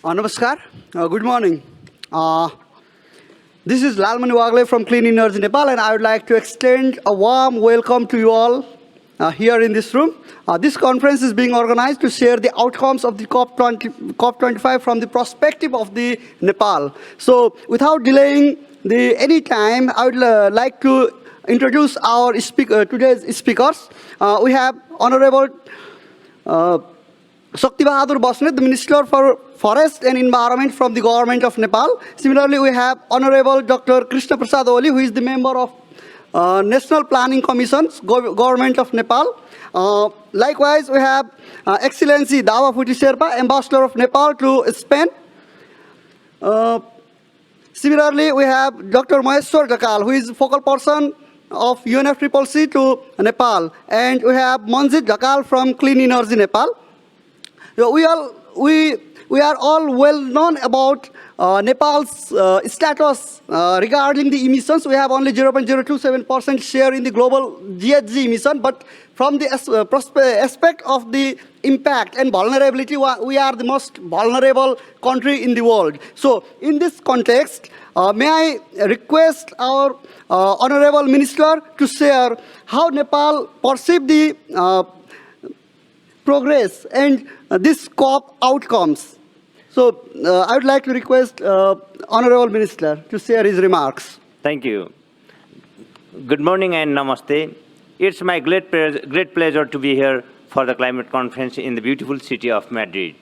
Namaskar. Good morning. This is Lalmani Wagle from Clean Energy Nepal, and I would like to extend a warm welcome to you all here in this room. This conference is being organized to share the outcomes of the COP25 from the perspective of the Nepal. So, without delaying any time, I would like to introduce our today's speakers. We have Honorable Shakti Bahadur Basnet, the Minister for Forest and Environment from the Government of Nepal. Similarly, we have Honorable Dr. Krishna Prasad Oli, who is the member of National Planning Commissions, Government of Nepal. Likewise, we have Excellency Dawa Phuti Sherpa, Ambassador of Nepal to Spain. Similarly, we have Dr. Maheshwar Jakal, who is focal person of UNFCCC to Nepal. And we have Manjit Jakal from Clean Energy Nepal. We are all well known about Nepal's status regarding the emissions. We have only 0.027% share in the global GHG emission, but from the aspect of the impact and vulnerability, we are the most vulnerable country in the world. So, in this context, may I request our Honorable Minister to share how Nepal perceives the progress and this COP outcomes. So I would like to request Honorable Minister to share his remarks. Thank you. Good morning and namaste. It's my great pleasure to be here for the climate conference in the beautiful city of Madrid.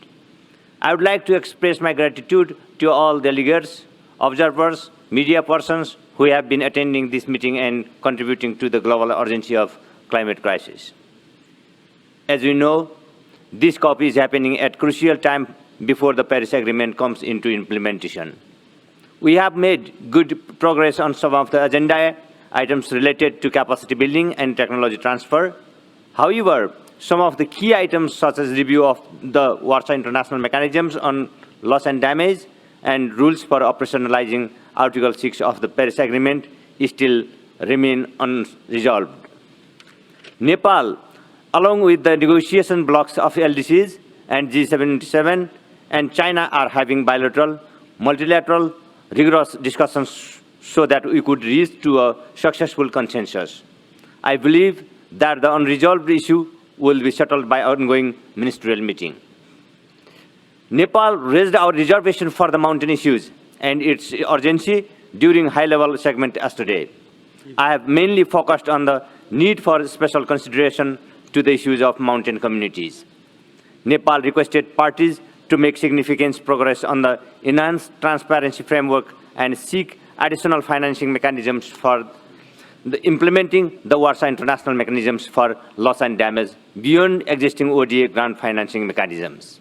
I would like to express my gratitude to all delegates, observers, media persons who have been attending this meeting and contributing to the global urgency of climate crisis. As we know, this COP is happening at a crucial time before the Paris Agreement comes into implementation. We have made good progress on some of the agenda items related to capacity building and technology transfer. However, some of the key items such as review of the Warsaw International Mechanisms on loss and damage and rules for operationalizing Article 6 of the Paris Agreement still remain unresolved. Nepal, along with the negotiation blocks of LDCs and G77 and China, are having bilateral, multilateral, rigorous discussions so that we could reach to a successful consensus. I believe that the unresolved issue will be settled by ongoing ministerial meeting. Nepal raised our reservation for the mountain issues and its urgency during high-level segment yesterday. I have mainly focused on the need for special consideration to the issues of mountain communities. Nepal requested parties to make significant progress on the enhanced transparency framework and seek additional financing mechanisms for implementing the Warsaw International Mechanisms for loss and damage beyond existing ODA grant financing mechanisms.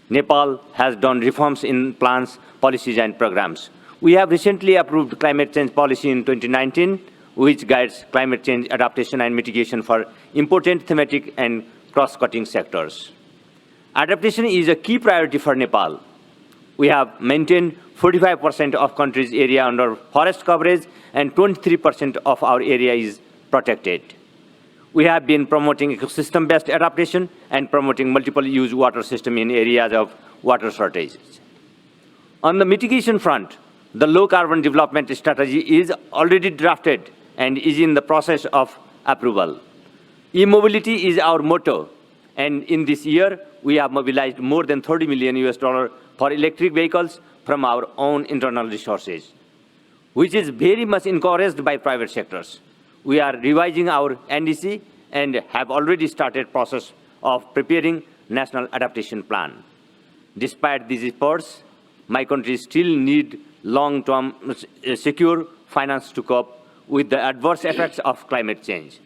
Nepal has done reforms in plans, policies, and programs. We have recently approved climate change policy in 2019, which guides climate change adaptation and mitigation for important thematic and cross-cutting sectors. Adaptation is a key priority for Nepal. We have maintained 45% of country's area under forest coverage and 23% of our area is protected. We have been promoting ecosystem-based adaptation and promoting multiple-use water system in areas of water shortages. On the mitigation front, the low-carbon development strategy is already drafted and is in the process of approval. E-mobility is our motto, and in this year, we have mobilized more than $30 million for electric vehicles from our own internal resources, which is very much encouraged by private sectors. We are revising our NDC and have already started process of preparing national adaptation plan. Despite these efforts, my country still needs long-term secure finance to cope with the adverse effects of climate change.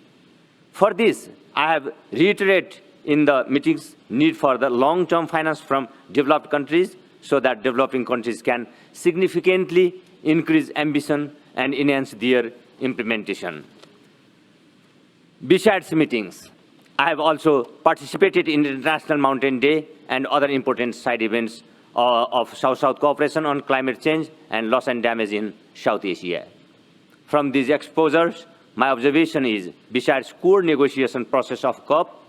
For this, I have reiterated in the meetings need for the long-term finance from developed countries so that developing countries can significantly increase ambition and enhance their implementation. Besides meetings, I have also participated in International Mountain Day and other important side events of South-South cooperation on climate change and loss and damage in South Asia. From these exposures, my observation is, besides core negotiation process of COP,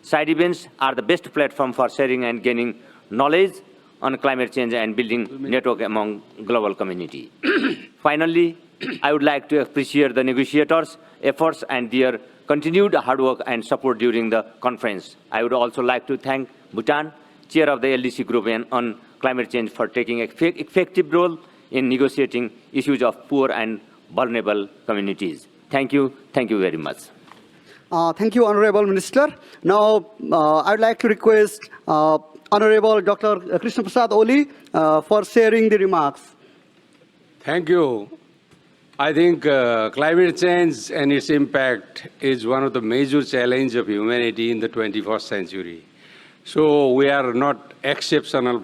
Side events are the best platform for sharing and gaining knowledge on climate change and building network among global community. Finally, I would like to appreciate the negotiators' efforts and their continued hard work and support during the conference. I would also like to thank Bhutan, chair of the LDC group on climate change, for taking an effective role in negotiating issues of poor and vulnerable communities. Thank you very much. Thank you, Honorable Minister. Now, I would like to request Honorable Dr. Krishna Prasad Oli for sharing the remarks. Thank you. I think climate change and its impact is one of the major challenges of humanity in the 21st century. So we are not exceptional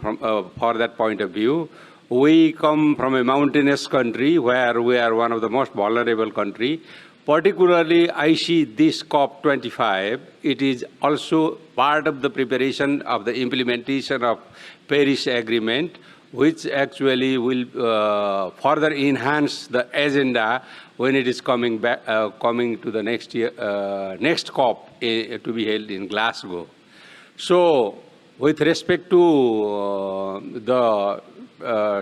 for that point of view. We come from a mountainous country where we are one of the most vulnerable countries. Particularly, I see this COP25, it is also part of the preparation of the implementation of Paris Agreement, which actually will further enhance the agenda when it is coming to the next year, next COP to be held in Glasgow. So, with respect to the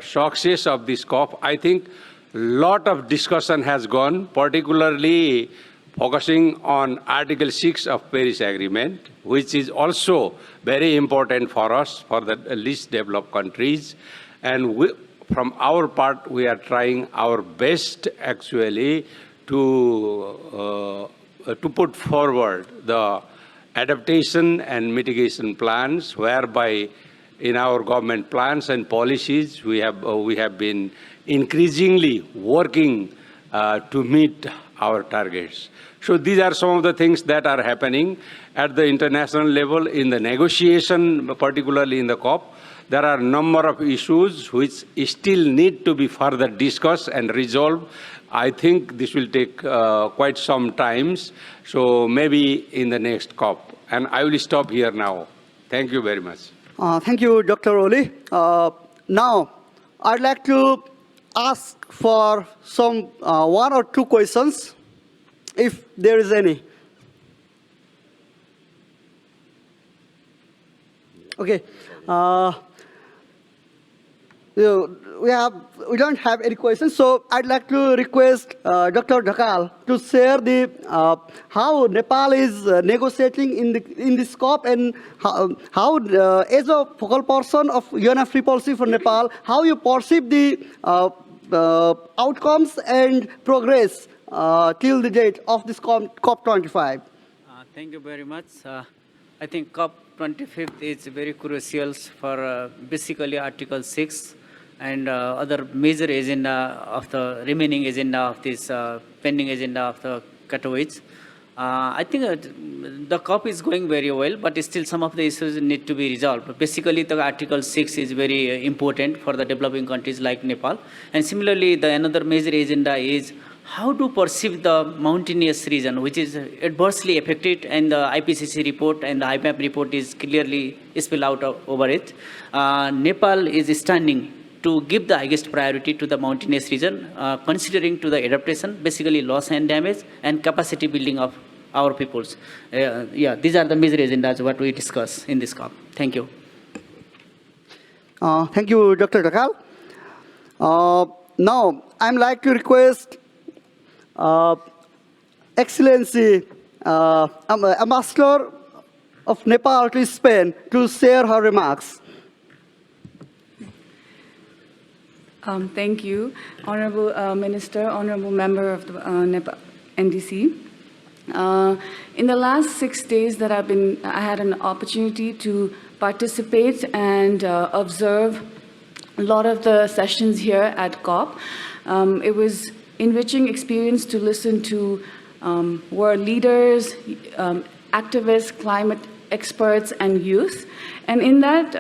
success of this COP, I think a lot of discussion has gone, particularly focusing on Article 6 of Paris Agreement, which is also very important for us, for the least developed countries. And from our part, we are trying our best actually to put forward the adaptation and mitigation plans, whereby in our government plans and policies, we have been increasingly working to meet our targets. So these are some of the things that are happening at the international level in the negotiation, particularly in the COP. There are a number of issues which still need to be further discussed and resolved. I think this will take quite some time, so maybe in the next COP. And I will stop here now. Thank you very much. Thank you, Dr. Oli. Now, I'd like to ask for some one or two questions, if there is any. Okay. We don't have any questions, so I'd like to request Dr. Dhakal to share the how Nepal is negotiating in this COP, and how as a focal person of UNFRE policy for Nepal, how you perceive the outcomes and progress till the date of this COP25. Thank you very much. I think COP25 is very crucial for basically Article 6 and other major agenda of the remaining agenda of this pending agenda of the Katowice. I think the COP is going very well, but still some of the issues need to be resolved. Basically, the Article 6 is very important for the developing countries like Nepal. And similarly, the another major agenda is how to perceive the mountainous region, which is adversely affected, and the IPCC report and the IMAP report is clearly spelled out over it. Nepal is standing to give the highest priority to the mountainous region, considering to the adaptation, basically loss and damage, and capacity building of our peoples. These are the major agendas what we discuss in this COP. Thank you. Thank you, Dr. Dhakal. Now, I'm like to request Excellency, Ambassador of Nepal to Spain, to share her remarks. Thank you, Honorable Minister, Honorable Member of the Nepal NDC. In the last 6 days that I had an opportunity to participate and observe a lot of the sessions here at COP. It was enriching experience to listen to world leaders, activists, climate experts, and youth. And in that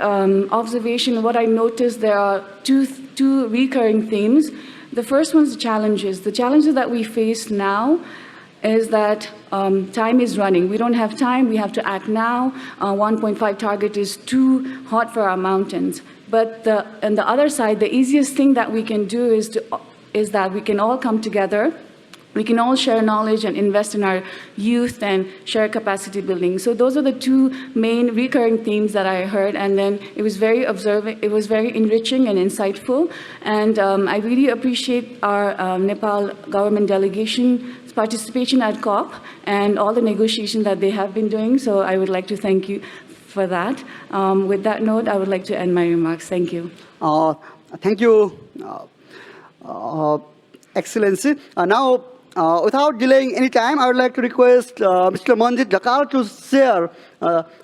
observation, what I noticed, there are two recurring themes. The first one is the challenges. The challenges that we face now is that time is running. We don't have time. We have to act now. 1.5 target is too hot for our mountains. But on the other side, the easiest thing that we can do is that we can all come together we can all share knowledge and invest in our youth and share capacity building. So those are the two main recurring themes that I heard, and then it was very enriching and insightful. And I really appreciate our Nepal government delegation's participation at COP and all the negotiations that they have been doing. So I would like to thank you for that. With that note, I would like to end my remarks. Thank you. Thank you, Excellency. Now, without delaying any time, I would like to request Mr. Manjit Dhakal to share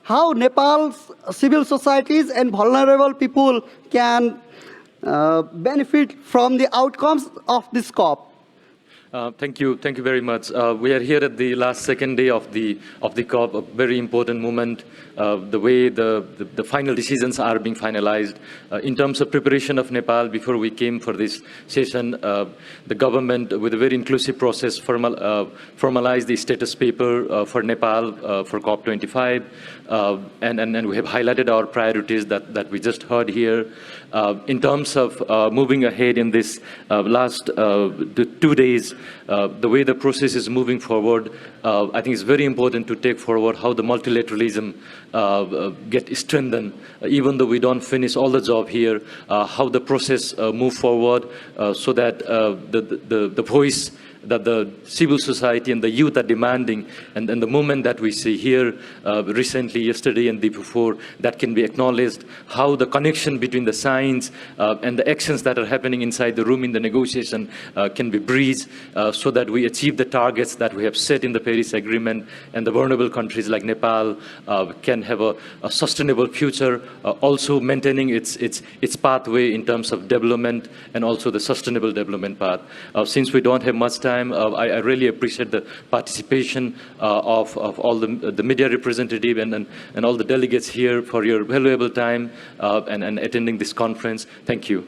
how Nepal's civil societies and vulnerable people can benefit from the outcomes of this COP. Thank you very much. We are here at the last second day of the COP, a very important moment. The way the final decisions are being finalized in terms of preparation of Nepal. Before we came for this session, the government, with a very inclusive process, formalized the status paper for Nepal for COP25, and we have highlighted our priorities that we just heard here. In terms of moving ahead in this last 2 days, the way the process is moving forward, I think it's very important to take forward how the multilateralism get strengthened, even though we don't finish all the job here, how the process move forward so that the voice that the civil society and the youth are demanding, and the movement that we see here recently, yesterday and the day before, that can be acknowledged, how the connection between the science and the actions that are happening inside the room in the negotiation can be breached so that we achieve the targets that we have set in the Paris Agreement, and the vulnerable countries like Nepal can have a sustainable future, also maintaining its pathway in terms of development and also the sustainable development path. Since we don't have much time, I really appreciate the participation of all the media representative and all the delegates here for your valuable time and attending this conference. Thank you.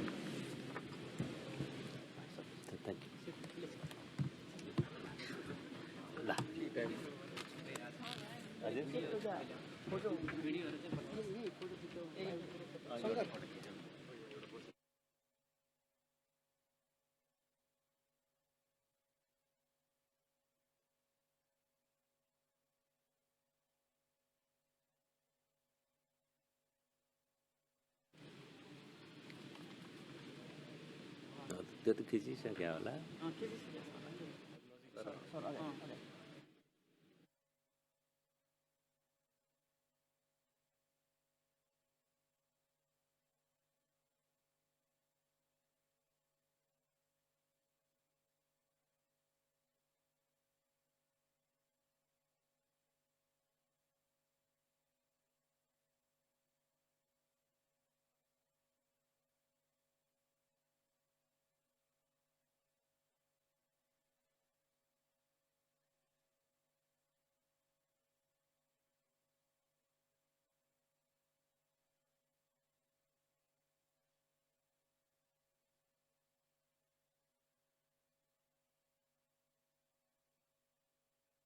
त्यो त खिचिसक्यो होला